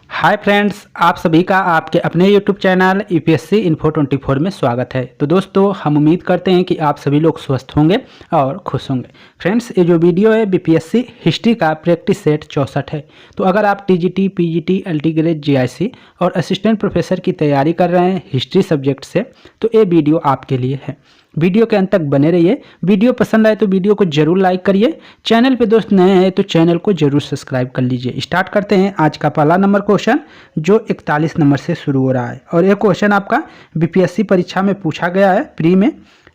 Hi friends, आप सभी का आपके अपने यूट्यूब चैनल यूपीएससी इन्फो 24 में स्वागत है। तो दोस्तों, हम उम्मीद करते हैं कि आप सभी लोग स्वस्थ होंगे और खुश होंगे। फ्रेंड्स, ये जो वीडियो है बीपीएससी हिस्ट्री का प्रैक्टिस सेट 64 है। तो अगर आप TGT, PGT, LT grade, GIC और असिस्टेंट प्रोफेसर की तैयारी कर रहे हैं हिस्ट्री सब्जेक्ट से, तो ये वीडियो आपके लिए है। वीडियो के अंत तक बने रहिए। वीडियो पसंद आए तो वीडियो को जरूर लाइक करिए। चैनल पे दोस्त नए हैं तो चैनल को जरूर सब्सक्राइब कर लीजिए। स्टार्ट करते हैं आज का पहला नंबर क्वेश्चन, जो 41 नंबर से शुरू हो रहा है। और ये क्वेश्चन आपका बीपीएससी परीक्षा में पूछा गया है प्री में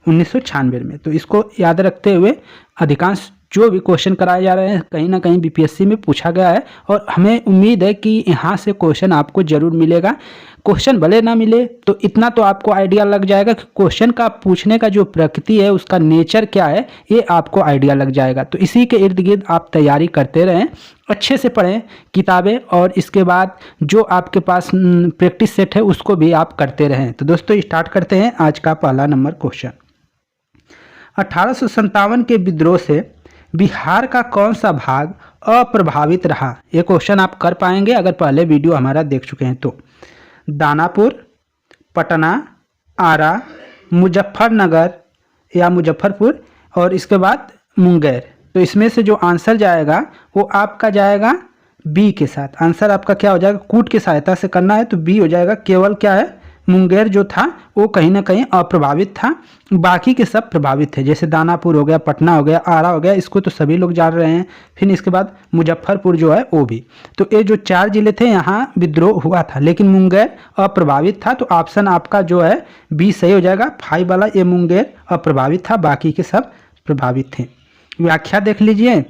1996 में। तो इसको याद रखते हुए अधिकांश जो भी क्वेश्चन कराए जा रहे हैं कहीं ना कहीं बीपीएससी में पूछा गया है, और हमें उम्मीद है कि यहाँ से क्वेश्चन आपको जरूर मिलेगा। क्वेश्चन भले ना मिले तो इतना तो आपको आइडिया लग जाएगा कि क्वेश्चन का पूछने का जो प्रकृति है, उसका नेचर क्या है, ये आपको आइडिया लग जाएगा। तो इसी के इर्द गिर्द आप तैयारी करते रहें, अच्छे से पढ़ें किताबें, और इसके बाद जो आपके पास प्रैक्टिस सेट है उसको भी आप करते रहें। तो दोस्तों, स्टार्ट करते हैं आज का पहला नंबर क्वेश्चन। 1857 के विद्रोह से बिहार का कौन सा भाग अप्रभावित रहा? ये क्वेश्चन आप कर पाएंगे अगर पहले वीडियो हमारा देख चुके हैं तो। दानापुर, पटना, आरा, मुजफ्फरनगर या मुजफ्फरपुर, और इसके बाद मुंगेर। तो इसमें से जो आंसर जाएगा वो आपका जाएगा बी के साथ। आंसर आपका क्या हो जाएगा? कूट की सहायता से करना है तो बी हो जाएगा। केवल क्या है, मुंगेर जो था वो कहीं ना कहीं अप्रभावित था, बाकी के सब प्रभावित थे। जैसे दानापुर हो गया, पटना हो गया, आरा हो गया, इसको तो सभी लोग जान रहे हैं। फिर इसके बाद मुजफ्फरपुर जो है वो भी। तो ये जो 4 जिले थे यहाँ विद्रोह हुआ था, लेकिन मुंगेर अप्रभावित था। तो ऑप्शन आपका जो है बी सही हो जाएगा। 5 वाला ये मुंगेर अप्रभावित था, बाकी के सब प्रभावित थे। व्याख्या देख लीजिए।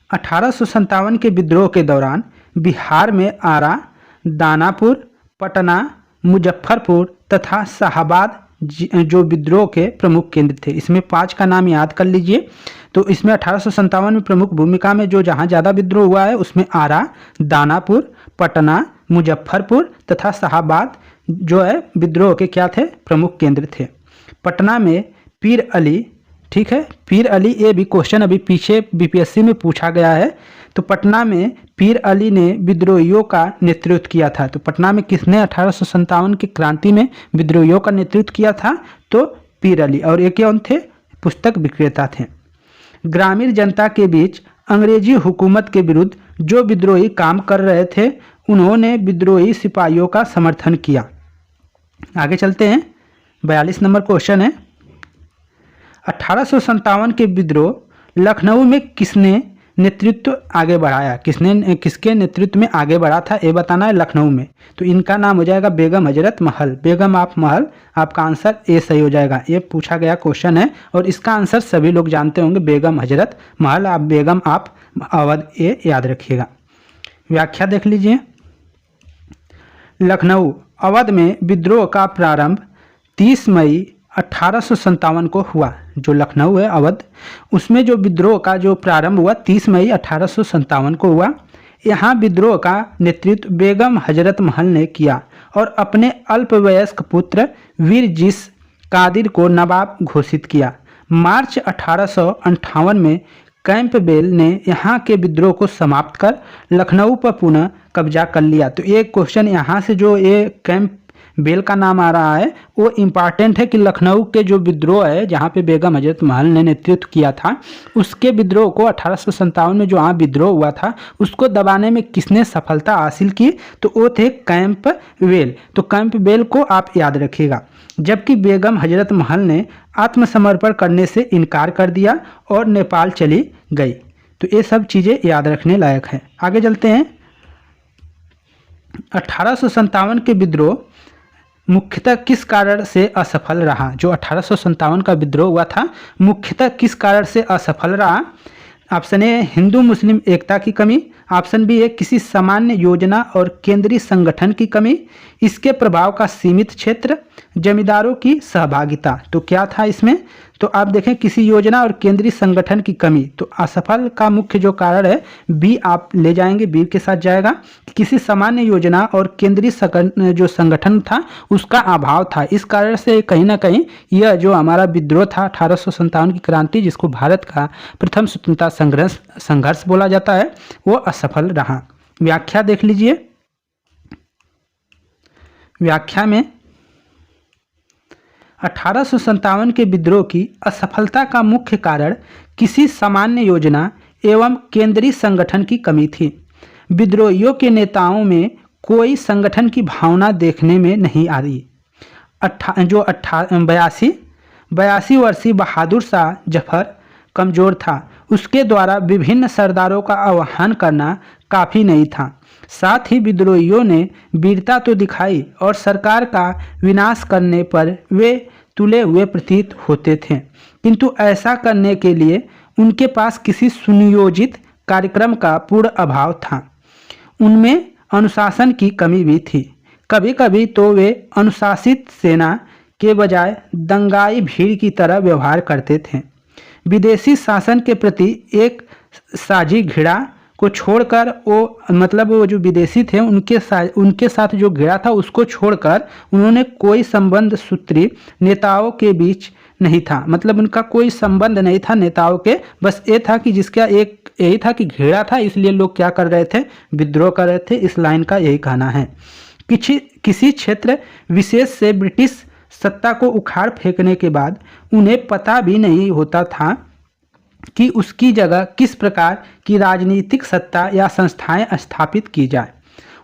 1857 के विद्रोह के दौरान बिहार में आरा, दानापुर, पटना, मुजफ्फरपुर तथा शाहाबाद जो विद्रोह के प्रमुख केंद्र थे। इसमें 5 का नाम याद कर लीजिए। तो इसमें 1857 में प्रमुख भूमिका में जो जहाँ ज़्यादा विद्रोह हुआ है उसमें आरा, दानापुर, पटना, मुजफ्फरपुर तथा शाहाबाद जो है विद्रोह के क्या थे? प्रमुख केंद्र थे। पटना में पीर अली, ठीक है, पीर अली, ये भी क्वेश्चन अभी पीछे बीपीएससी में पूछा गया है। तो पटना में पीर अली ने विद्रोहियों का नेतृत्व किया था। तो पटना में किसने 1857 की क्रांति में विद्रोहियों का नेतृत्व किया था? तो पीर अली। और ये कौन थे? पुस्तक विक्रेता थे। ग्रामीण जनता के बीच अंग्रेजी हुकूमत के विरुद्ध जो विद्रोही काम कर रहे थे उन्होंने विद्रोही सिपाहियों का समर्थन किया। आगे चलते हैं। 42 नंबर क्वेश्चन है। 1857 के विद्रोह लखनऊ में किसने नेतृत्व आगे बढ़ाया? किसके नेतृत्व में आगे बढ़ा था ये बताना है। लखनऊ में तो इनका नाम हो जाएगा बेगम हजरत महल। बेगम आप महल, आपका आंसर ए सही हो जाएगा। ये पूछा गया क्वेश्चन है और इसका आंसर सभी लोग जानते होंगे, बेगम हजरत महल। आप बेगम आप अवध, ये याद रखिएगा। व्याख्या देख लीजिए। लखनऊ अवध में विद्रोह का प्रारंभ 30 मई 1857 को हुआ। जो लखनऊ है अवध, उसमें जो विद्रोह का जो प्रारंभ हुआ 30 मई 1857 को हुआ। यहाँ विद्रोह का नेतृत्व बेगम हजरत महल ने किया और अपने अल्पवयस्क पुत्र वीर जिस कादिर को नवाब घोषित किया। मार्च 1858 में कैंपबेल ने यहाँ के विद्रोह को समाप्त कर लखनऊ पर पुनः कब्जा कर लिया। तो ये क्वेश्चन यहाँ से जो ये कैंपबेल का नाम आ रहा है वो इम्पॉर्टेंट है कि लखनऊ के जो विद्रोह है जहाँ पे बेगम हजरत महल ने नेतृत्व किया था, उसके विद्रोह को 1857 में जो वहाँ विद्रोह हुआ था उसको दबाने में किसने सफलता हासिल की? तो वो थे कैंपबेल। तो कैंपबेल को आप याद रखिएगा। जबकि बेगम हजरत महल ने आत्मसमर्पण करने से इनकार कर दिया और नेपाल चली गई। तो ये सब चीज़ें याद रखने लायक है। आगे चलते हैं। 1857 के विद्रोह मुख्यतः किस कारण से असफल रहा? जो 1857 का विद्रोह हुआ था मुख्यतः किस कारण से असफल रहा? ऑप्शन ए हिंदू मुस्लिम एकता की कमी, ऑप्शन बी है किसी सामान्य योजना और केंद्रीय संगठन की कमी, इसके प्रभाव का सीमित क्षेत्र, जमींदारों की सहभागिता। तो क्या था इसमें? तो आप देखें किसी योजना और केंद्रीय संगठन की कमी। तो असफल का मुख्य जो कारण है बी आप ले जाएंगे, बी के साथ जाएगा। किसी सामान्य योजना और केंद्रीय जो संगठन था उसका अभाव था। इस कारण से कहीं ना कहीं यह जो हमारा विद्रोह था 1857 की क्रांति, जिसको भारत का प्रथम स्वतंत्रता संघर्ष बोला जाता है, वो असफल रहा। व्याख्या देख लीजिए। व्याख्या में 1857 के विद्रोह की असफलता का मुख्य कारण किसी सामान्य योजना एवं केंद्रीय संगठन की कमी थी। विद्रोहियों के नेताओं में कोई संगठन की भावना देखने में नहीं आ रही। 82 वर्षीय बहादुर शाह जफर कमज़ोर था। उसके द्वारा विभिन्न सरदारों का आह्वान करना काफ़ी नहीं था। साथ ही विद्रोहियों ने वीरता तो दिखाई और सरकार का विनाश करने पर वे तुले हुए प्रतीत होते थे, किंतु ऐसा करने के लिए उनके पास किसी सुनियोजित कार्यक्रम का पूर्ण अभाव था। उनमें अनुशासन की कमी भी थी। कभी कभी तो वे अनुशासित सेना के बजाय दंगाई भीड़ की तरह व्यवहार करते थे। विदेशी शासन के प्रति एक साझी घृणा को छोड़कर वो जो विदेशी थे उनके साथ जो घृणा था उसको छोड़कर उन्होंने कोई संबंध सूत्री नेताओं के बीच नहीं था। मतलब उनका कोई संबंध नहीं था नेताओं के, बस ये था कि जिसका एक यही था कि घृणा था, इसलिए लोग क्या कर रहे थे, विद्रोह कर रहे थे। इस लाइन का यही कहना है। किसी क्षेत्र विशेष से ब्रिटिश सत्ता को उखाड़ फेंकने के बाद उन्हें पता भी नहीं होता था कि उसकी जगह किस प्रकार की राजनीतिक सत्ता या संस्थाएं स्थापित की जाए।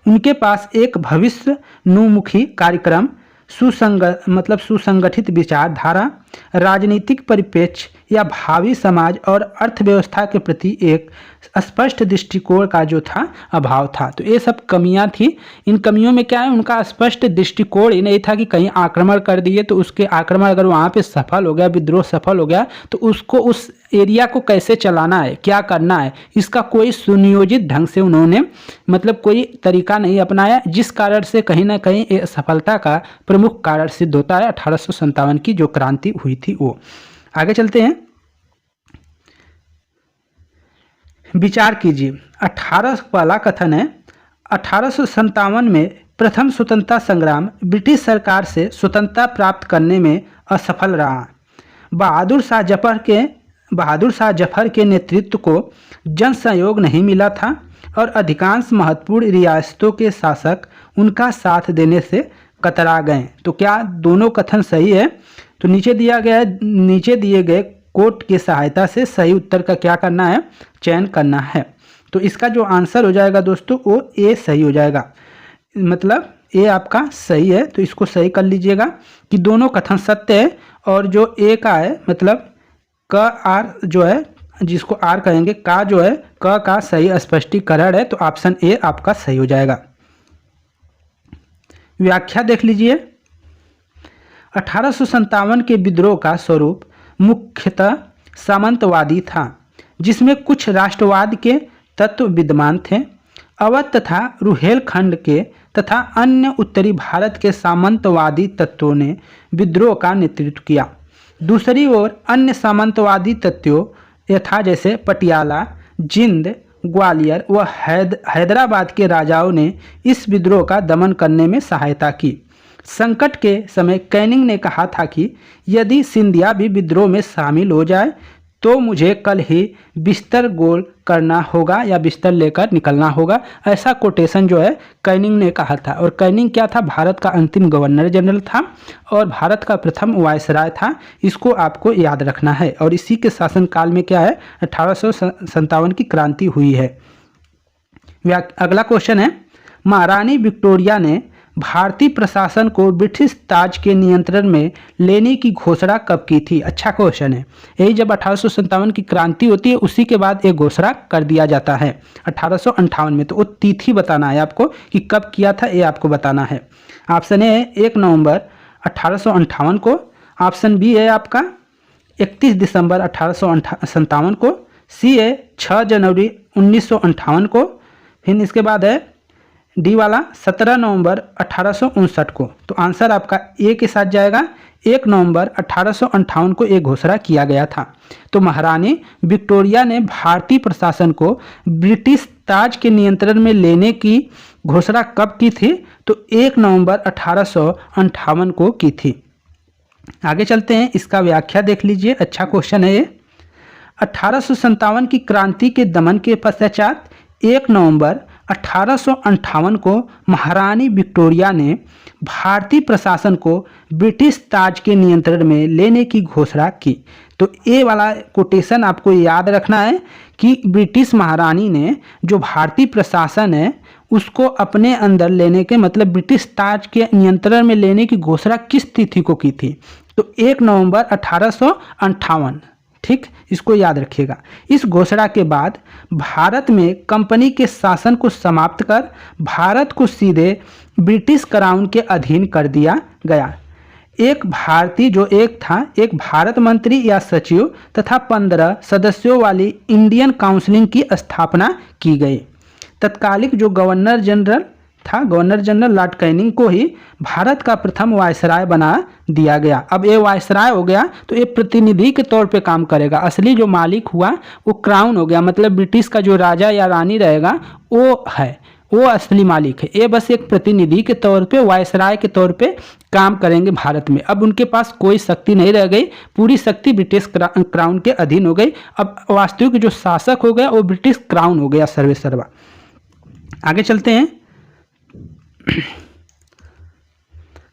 उनके पास एक भविष्योन्मुखी कार्यक्रम, सुसंगठित विचारधारा, राजनीतिक परिप्रेक्ष्य या भावी समाज और अर्थव्यवस्था के प्रति एक स्पष्ट दृष्टिकोण का जो था अभाव था। तो ये सब कमियां थी। इन कमियों में क्या है, उनका स्पष्ट दृष्टिकोण ही नहीं था कि कहीं आक्रमण कर दिए तो उसके आक्रमण अगर वहाँ पे सफल हो गया, विद्रोह सफल हो गया तो उसको उस एरिया को कैसे चलाना है, क्या करना है, इसका कोई सुनियोजित ढंग से उन्होंने कोई तरीका नहीं अपनाया, जिस कारण से कहीं ना कहीं ये सफलता का प्रमुख कारण सिद्ध होता है 1857 की जो क्रांति हुई थी वो। आगे चलते हैं, विचार कीजिए। 18 वाला कथन है, 1857 में प्रथम स्वतंत्रता संग्राम ब्रिटिश सरकार से स्वतंत्रता प्राप्त करने में असफल रहा। बहादुर शाह जफर के नेतृत्व को जन सहयोग नहीं मिला था और अधिकांश महत्वपूर्ण रियासतों के शासक उनका साथ देने से कतरा गए। तो क्या दोनों कथन सही है? तो नीचे दिए गए कोट की सहायता से सही उत्तर का क्या करना है, चयन करना है। तो इसका जो आंसर हो जाएगा दोस्तों वो ए सही हो जाएगा। मतलब ए आपका सही है, तो इसको सही कर लीजिएगा कि दोनों कथन सत्य है। और जो ए का है मतलब क आर जो है, जिसको आर कहेंगे, का जो है क का सही स्पष्टीकरण है, तो ऑप्शन ए आपका सही हो जाएगा। व्याख्या देख लीजिए। 1857 के विद्रोह का स्वरूप मुख्यतः सामंतवादी था, जिसमें कुछ राष्ट्रवाद के तत्व विद्यमान थे। अवध तथा रुहेलखंड के तथा अन्य उत्तरी भारत के सामंतवादी तत्वों ने विद्रोह का नेतृत्व किया। दूसरी ओर अन्य सामंतवादी तत्वों यथा जैसे पटियाला, जिंद, ग्वालियर व हैदराबाद के राजाओं ने इस विद्रोह का दमन करने में सहायता की। संकट के समय कैनिंग ने कहा था कि यदि सिंधिया भी विद्रोह में शामिल हो जाए तो मुझे कल ही बिस्तर गोल करना होगा या बिस्तर लेकर निकलना होगा। ऐसा कोटेशन जो है कैनिंग ने कहा था। और कैनिंग क्या था, भारत का अंतिम गवर्नर जनरल था और भारत का प्रथम वायसराय था। इसको आपको याद रखना है। और इसी के शासनकाल में क्या है, 1857 की क्रांति हुई है। अगला क्वेश्चन है, महारानी विक्टोरिया ने भारतीय प्रशासन को ब्रिटिश ताज के नियंत्रण में लेने की घोषणा कब की थी? अच्छा क्वेश्चन है। यही जब 1857 की क्रांति होती है उसी के बाद एक घोषणा कर दिया जाता है 1858 में। तो वो तिथि बताना है आपको कि कब किया था, ये आपको बताना है। ऑप्शन ए है 1 नवंबर 1858 को, ऑप्शन बी है आपका 31 दिसंबर 1857 को, सी है 6 जनवरी 1958 को, फिर इसके बाद है डी वाला 17 नवंबर 1859 को। तो आंसर आपका ए के साथ जाएगा। 1 नवंबर 1858 को एक घोषणा किया गया था। तो महारानी विक्टोरिया ने भारतीय प्रशासन को ब्रिटिश ताज के नियंत्रण में लेने की घोषणा कब की थी? तो 1 नवंबर 1858 को की थी। आगे चलते हैं, इसका व्याख्या देख लीजिए। अच्छा क्वेश्चन है ये। 1857 की क्रांति के दमन के पश्चात 1 नवंबर 1858 को महारानी विक्टोरिया ने भारतीय प्रशासन को ब्रिटिश ताज के नियंत्रण में लेने की घोषणा की। तो ये वाला कोटेशन आपको याद रखना है कि ब्रिटिश महारानी ने जो भारतीय प्रशासन है उसको अपने अंदर लेने के मतलब ब्रिटिश ताज के नियंत्रण में लेने की घोषणा किस तिथि को की थी? तो 1 नवंबर 1858। ठीक, इसको याद रखिएगा। इस घोषणा के बाद भारत में कंपनी के शासन को समाप्त कर भारत को सीधे ब्रिटिश क्राउन के अधीन कर दिया गया। एक भारत मंत्री या सचिव तथा 15 सदस्यों वाली इंडियन काउंसिल की स्थापना की गई। तत्कालिक जो गवर्नर जनरल लॉर्ड कैनिंग को ही भारत का प्रथम वायसराय बना दिया गया। अब ये वायसराय हो गया तो ये प्रतिनिधि के तौर पे काम करेगा। असली जो मालिक हुआ वो क्राउन हो गया, मतलब ब्रिटिश का जो राजा या रानी रहेगा वो असली मालिक है। ये बस एक प्रतिनिधि के तौर पे, वायसराय के तौर पे काम करेंगे भारत में। अब उनके पास कोई शक्ति नहीं रह गई, पूरी शक्ति ब्रिटिश क्राउन के अधीन हो गई। अब वास्तविक जो शासक हो गया वो ब्रिटिश क्राउन हो गया सर्वे सर्वा। आगे चलते हैं।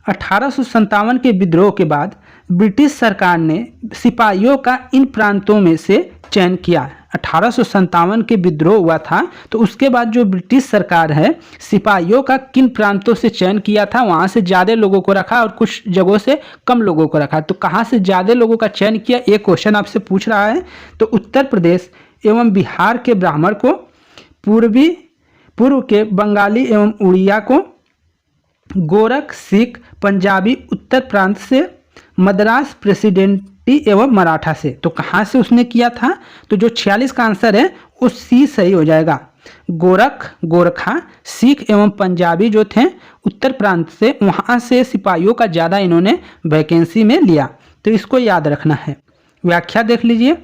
1857 के विद्रोह के बाद ब्रिटिश सरकार ने सिपाहियों का इन प्रांतों में से चयन किया। 1857 के विद्रोह हुआ था तो उसके बाद जो ब्रिटिश सरकार है सिपाहियों का किन प्रांतों से चयन किया था, वहाँ से ज़्यादा लोगों को रखा और कुछ जगहों से कम लोगों को रखा। तो कहाँ से ज़्यादा लोगों का चयन किया, ये क्वेश्चन आपसे पूछ रहा है। तो उत्तर प्रदेश एवं बिहार के ब्राह्मण को, पूर्व के बंगाली एवं उड़िया को, गोरख, सिख, पंजाबी उत्तर प्रांत से, मद्रास प्रेसिडेंटी एवं मराठा से। तो कहाँ से उसने किया था? तो जो 46 का आंसर है वो सी सही हो जाएगा। गोरखा, सिख एवं पंजाबी जो थे उत्तर प्रांत से, वहाँ से सिपाहियों का ज़्यादा इन्होंने वैकेंसी में लिया। तो इसको याद रखना है। व्याख्या देख लीजिए,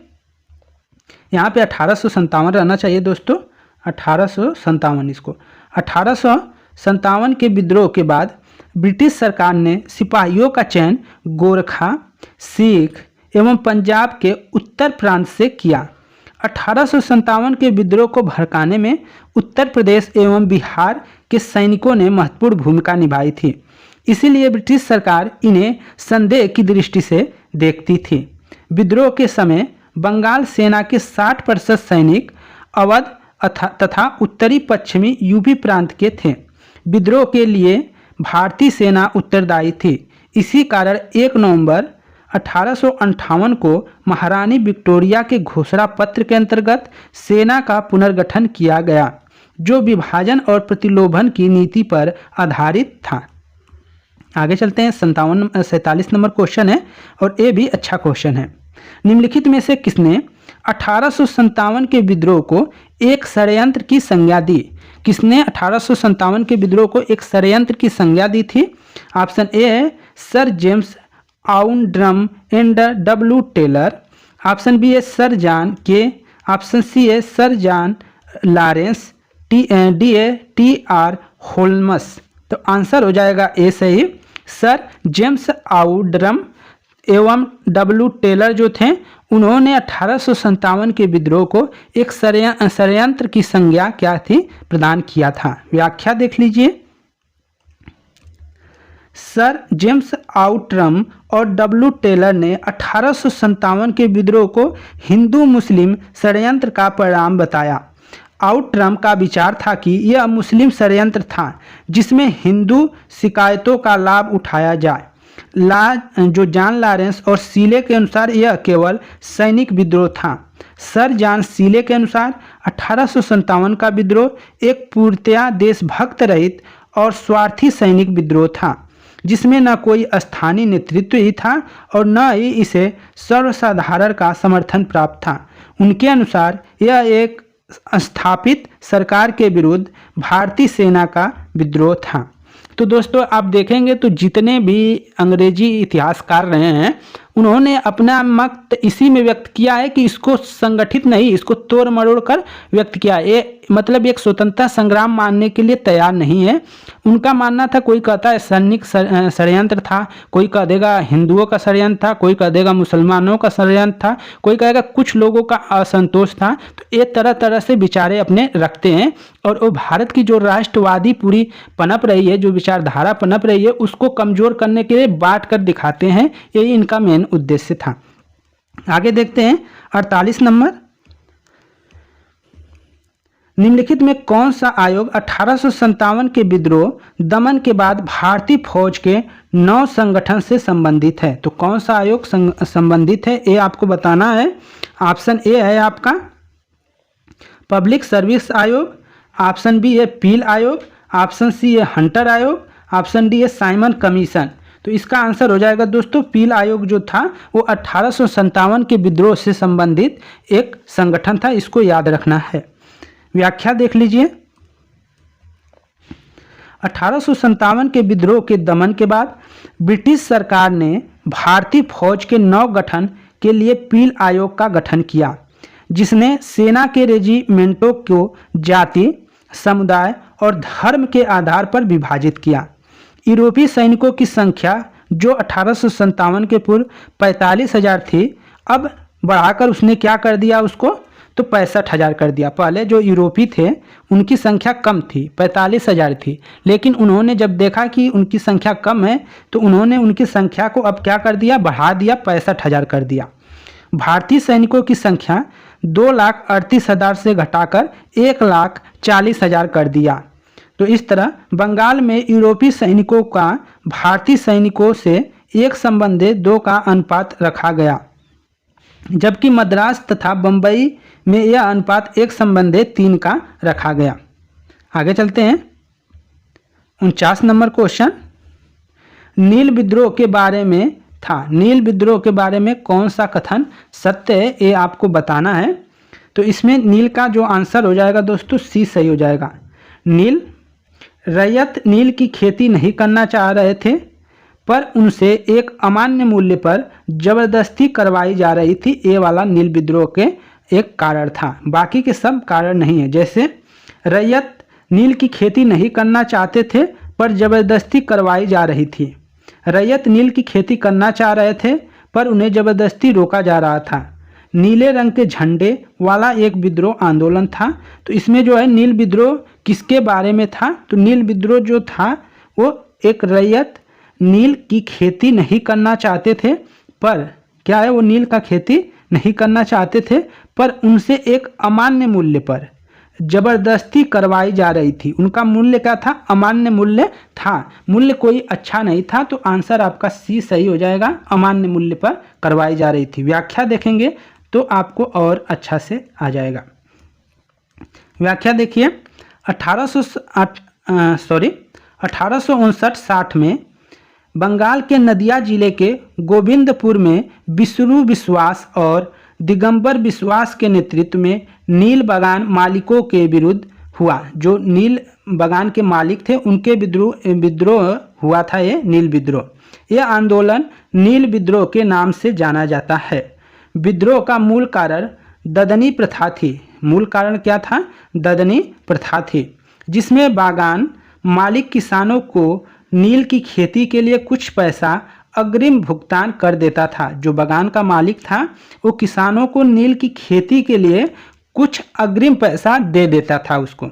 यहाँ पे 1857 रहना चाहिए दोस्तों, 1857। इसको 1857 के विद्रोह के बाद ब्रिटिश सरकार ने सिपाहियों का चयन गोरखा, सिख एवं पंजाब के उत्तर प्रांत से किया। 1857 के विद्रोह को भड़काने में उत्तर प्रदेश एवं बिहार के सैनिकों ने महत्वपूर्ण भूमिका निभाई थी। इसीलिए ब्रिटिश सरकार इन्हें संदेह की दृष्टि से देखती थी। विद्रोह के समय बंगाल सेना के 60% सैनिक अवध तथा उत्तरी पश्चिमी यूपी प्रांत के थे। विद्रोह के लिए भारतीय सेना उत्तरदायी थी। इसी कारण 1 नवंबर 1858 को महारानी विक्टोरिया के घोषणा पत्र के अंतर्गत सेना का पुनर्गठन किया गया, जो विभाजन और प्रतिलोभन की नीति पर आधारित था। आगे चलते हैं। 47 नंबर क्वेश्चन है और ये भी अच्छा क्वेश्चन है। निम्नलिखित में से किसने 1857 के विद्रोह को एक षड्यंत्र की संज्ञा दी? किसने 1857 के विद्रोह को एक षड्यंत्र की संज्ञा दी थी? ऑप्शन ए है sir James Outram and W Taylor, option B है sir John Kaye, option C है सर जॉन लॉरेंस, डी है टी.आर. होल्मस। तो आंसर हो जाएगा ए सही। सर जेम्स आउंड्रम एवं डब्ल्यू टेलर जो थे उन्होंने 1857 के विद्रोह को एक षड्यंत्र की संज्ञा क्या थी प्रदान किया था। व्याख्या देख लीजिए। सर जेम्स आउट्रम और डब्ल्यू टेलर ने 1857 के विद्रोह को हिंदू मुस्लिम षड्यंत्र का परिणाम बताया। आउट्रम का विचार था कि यह मुस्लिम षड्यंत्र था जिसमें हिंदू शिकायतों का लाभ उठाया जाए। जो जॉन लॉरेंस और सीले के अनुसार यह केवल सैनिक विद्रोह था। सर जॉन सीले के अनुसार 1857 का विद्रोह एक पूर्णतया देशभक्त रहित और स्वार्थी सैनिक विद्रोह था, जिसमें न कोई स्थानीय नेतृत्व ही था और न ही इसे सर्वसाधारण का समर्थन प्राप्त था। उनके अनुसार यह एक स्थापित सरकार के विरुद्ध भारतीय सेना का विद्रोह था। तो दोस्तों आप देखेंगे तो जितने भी अंग्रेजी इतिहासकार रहे हैं उन्होंने अपना मत इसी में व्यक्त किया है कि इसको संगठित नहीं, इसको तोड़ मरोड़ कर व्यक्त किया। ये मतलब एक स्वतंत्रता संग्राम मानने के लिए तैयार नहीं है। उनका मानना था, कोई कहता है सैनिक षड्यंत्र था, कोई कह देगा हिंदुओं का षड्यंत्र था, कोई कह देगा मुसलमानों का षड्यंत्र था, कोई कहेगा कुछ लोगों का असंतोष था। तो ये तरह तरह से विचारे अपने रखते हैं और वो भारत की जो राष्ट्रवादी पूरी पनप रही है, जो विचारधारा पनप रही है, उसको कमजोर करने के लिए बांट कर दिखाते हैं। यही इनका मेन उद्देश्य था। आगे देखते हैं 48 नंबर, निम्नलिखित में कौन सा आयोग 1857 के विद्रोह दमन के बाद भारतीय फौज के 9 संगठन से संबंधित है? तो कौन सा आयोग संबंधित है, ये आपको बताना है। ऑप्शन ए है आपका पब्लिक सर्विस आयोग, ऑप्शन बी है पील आयोग, ऑप्शन सी है हंटर आयोग, ऑप्शन डी है साइमन कमीशन। तो इसका आंसर हो जाएगा दोस्तों पील आयोग जो था वो 1857 के विद्रोह से संबंधित एक संगठन था, इसको याद रखना है। व्याख्या देख लीजिए। 1857 के विद्रोह के दमन के बाद ब्रिटिश सरकार ने भारतीय फौज के 9 गठन के लिए पील आयोग का गठन किया, जिसने सेना के रेजिमेंटों को जाति, समुदाय और धर्म के आधार पर विभाजित किया। यूरोपीय सैनिकों की संख्या जो 1857 के पूर्व 45,000 थी, अब बढ़ाकर उसने क्या कर दिया उसको, तो 65,000 कर दिया। पहले जो यूरोपी थे उनकी संख्या कम थी, 45,000 थी, लेकिन उन्होंने जब देखा कि उनकी संख्या कम है तो उन्होंने उनकी संख्या को अब क्या कर दिया, बढ़ा दिया, 65,000 कर दिया। भारतीय सैनिकों की संख्या 2,38,000 से घटाकर 1,40,000 कर दिया। तो इस तरह बंगाल में यूरोपीय सैनिकों का भारतीय सैनिकों से 1:2 का अनुपात रखा गया, जबकि मद्रास तथा बंबई में यह अनुपात 1:3 का रखा गया। आगे चलते हैं 49 नंबर क्वेश्चन, नील विद्रोह के बारे में था। नील विद्रोह के बारे में कौन सा कथन सत्य है, ये आपको बताना है। तो इसमें नील का जो आंसर हो जाएगा दोस्तों सी सही हो जाएगा। रैयत नील की खेती नहीं करना चाह रहे थे, पर उनसे एक अमान्य मूल्य पर जबरदस्ती करवाई जा रही थी। ये वाला नील विद्रोह के एक कारण था, बाकी के सब कारण नहीं है। जैसे रैयत नील की खेती नहीं करना चाहते थे पर जबरदस्ती करवाई जा रही थी। रैयत नील की खेती करना चाह रहे थे पर उन्हें जबरदस्ती रोका जा रहा था। नीले रंग के झंडे वाला एक विद्रोह आंदोलन था। तो इसमें जो है नील विद्रोह किसके बारे में था, तो नील विद्रोह जो था वो एक रैयत नील की खेती नहीं करना चाहते थे, पर क्या है वो नील का खेती नहीं करना चाहते थे, पर उनसे एक अमान्य मूल्य पर जबरदस्ती करवाई जा रही थी। उनका मूल्य क्या था, अमान्य मूल्य था, मूल्य कोई अच्छा नहीं था। तो आंसर आपका सी सही हो जाएगा, अमान्य मूल्य पर करवाई जा रही थी। व्याख्या देखेंगे तो आपको और अच्छा से आ जाएगा। व्याख्या देखिए, 1859-60 में बंगाल के नदिया जिले के गोविंदपुर में विष्णु विश्वास और दिगंबर विश्वास के नेतृत्व में नील बागान मालिकों के विरुद्ध हुआ। जो नील बागान के मालिक थे उनके विद्रोह हुआ था, ये नील विद्रोह। यह आंदोलन नील विद्रोह के नाम से जाना जाता है। विद्रोह का मूल कारण ददनी प्रथा थी। मूल कारण क्या था, ददनी प्रथा थी, जिसमें बागान मालिक किसानों को नील की खेती के लिए कुछ पैसा अग्रिम भुगतान कर देता था। जो बागान का मालिक था वो किसानों को नील की खेती के लिए कुछ अग्रिम पैसा दे देता था उसको।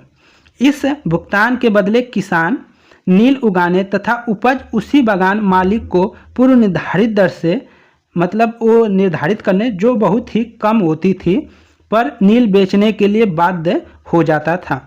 इस भुगतान के बदले किसान नील उगाने तथा उपज उसी बागान मालिक को पूर्व निर्धारित दर से, मतलब वो निर्धारित करने जो बहुत ही कम होती थी, पर नील बेचने के लिए बाध्य हो जाता था।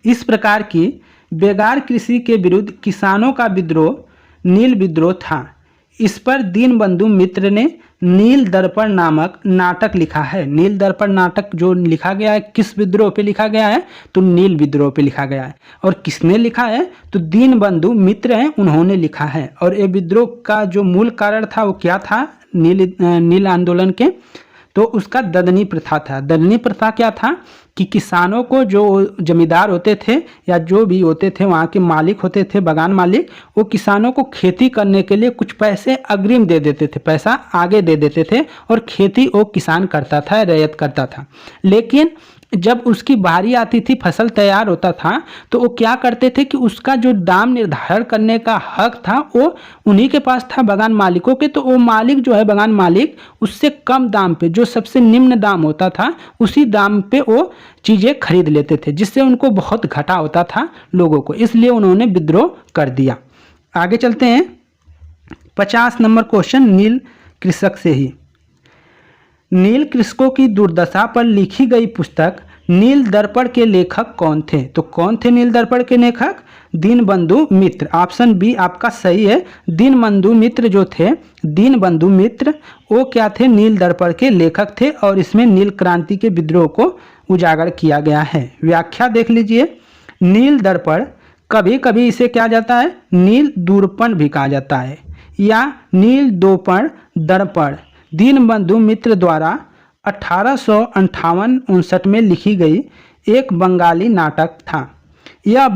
इस प्रकार की बेगार कृषि के विरुद्ध किसानों का विद्रोह नील विद्रोह था। इस पर दीनबंधु मित्र ने नील दर्पण नामक नाटक लिखा है। नील दर्पण नाटक जो लिखा गया है किस विद्रोह पे लिखा गया है, तो नील विद्रोह पे लिखा गया है। और किसने लिखा है, तो दीनबंधु मित्र हैं, उन्होंने लिखा है। और ये विद्रोह का जो मूल कारण था वो क्या था, नील आंदोलन के, तो उसका ददनी प्रथा था। ददनी प्रथा क्या था कि किसानों को, जो जमींदार होते थे या जो भी होते थे वहाँ के मालिक होते थे, बागान मालिक, वो किसानों को खेती करने के लिए कुछ पैसे अग्रिम दे देते थे, पैसा आगे दे देते थे, और खेती वो किसान करता था, रैयत करता था। लेकिन जब उसकी बारी आती थी, फसल तैयार होता था, तो वो क्या करते थे कि उसका जो दाम निर्धारण करने का हक था वो उन्हीं के पास था, बागान मालिकों के। तो वो मालिक जो है, बागान मालिक, उससे कम दाम पे, जो सबसे निम्न दाम होता था, उसी दाम पे वो चीज़ें खरीद लेते थे, जिससे उनको बहुत घाटा होता था लोगों को। इसलिए उन्होंने विद्रोह कर दिया। आगे चलते हैं। 50 नंबर क्वेश्चन नील कृषक से ही। नील कृषकों की दुर्दशा पर लिखी गई पुस्तक नील दर्पण के लेखक कौन थे? तो कौन थे नील दर्पण के लेखक? दीनबंधु मित्र। ऑप्शन बी आपका सही है। दीनबंधु मित्र जो थे, दीनबंधु मित्र, वो क्या थे? नील दर्पण के लेखक थे। और इसमें नील क्रांति के विद्रोह को उजागर किया गया है। व्याख्या देख लीजिए। नील दर्पण, कभी कभी इसे क्या जाता है? नील दूरपण भी कहा जाता है, या नील दोपण दर्पण। दीनबंधु मित्र द्वारा 1858-59 में लिखी गई एक बंगाली नाटक था। यह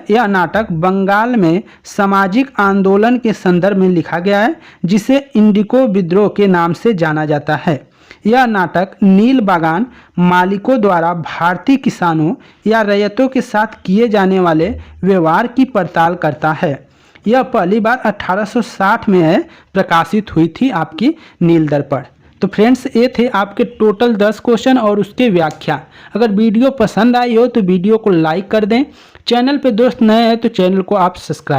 यह नाटक बंगाल में सामाजिक आंदोलन के संदर्भ में लिखा गया है, जिसे इंडिको विद्रोह के नाम से जाना जाता है। यह नाटक नील बागान मालिकों द्वारा भारतीय किसानों या रैयतों के साथ किए जाने वाले व्यवहार की पड़ताल करता है। यह पहली बार 1860 में प्रकाशित हुई थी आपकी नील दर्पण। तो फ्रेंड्स, ये थे आपके टोटल 10 क्वेश्चन और उसके व्याख्या। अगर वीडियो पसंद आई हो तो वीडियो को लाइक कर दें। चैनल पे दोस्त नए हैं तो चैनल को आप सब्सक्राइब